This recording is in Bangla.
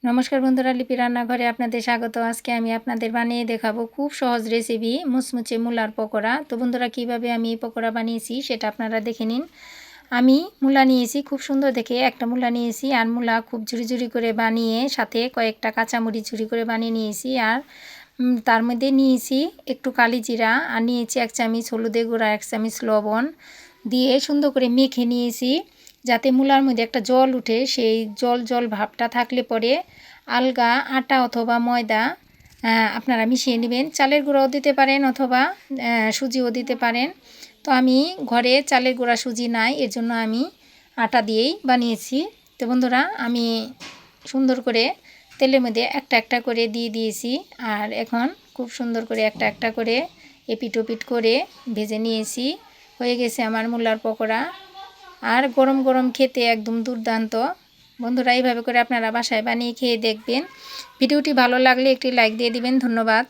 নমস্কার বন্ধুরা, লিপি রান্নাঘরে আপনাদের স্বাগত। আজকে আমি আপনাদের বানিয়ে দেখাবো খুব সহজ রেসিপি মুচমুচে মূলার পকোড়া। তো বন্ধুরা, কিভাবে আমি এই পকোড়া বানিয়েছি সেটা আপনারা দেখে নিন। আমি মূলা নিয়েছি, খুব সুন্দর দেখে একটা মূলা নিয়েছি, আর মূলা খুব ঝুরি ঝুরি করে বানিয়ে সাথে কয়েকটা কাঁচামরিচ ঝুরি করে বানিয়ে নিয়েছি। আর তার মধ্যে নিয়েছি একটু কালি জিরা, আর নিয়েছি 1 চামচ হলুদের গুঁড়া, 1 চামচ লবণ দিয়ে সুন্দর করে মেখে নিয়েছি, যাতে মূলার মধ্যে একটা জল উঠে। সেই জল জল ভাবটা থাকলে পরে আলগা আটা অথবা ময়দা আপনারা মিশিয়ে নেবেন। চালের গুঁড়াও দিতে পারেন অথবা সুজিও দিতে পারেন। তো আমি ঘরে চালের গুঁড়া সুজি নাই, এর জন্য আমি আটা দিয়েই বানিয়েছি। তো বন্ধুরা, আমি সুন্দর করে তেলের মধ্যে একটা একটা করে দিয়ে দিয়েছি, আর এখন খুব সুন্দর করে একটা একটা করে এপিট ওপিট করে ভেজে নিয়েছি। হয়ে গেছে আমার মূলার পকোড়া, আর গরম গরম খেতে একদম দুর্দান্ত। বন্ধুরা, এইভাবে করে আপনারা বাসায় বানিয়ে খেয়ে দেখবেন। ভিডিওটি ভালো লাগলে একটি লাইক দিয়ে দিবেন। ধন্যবাদ।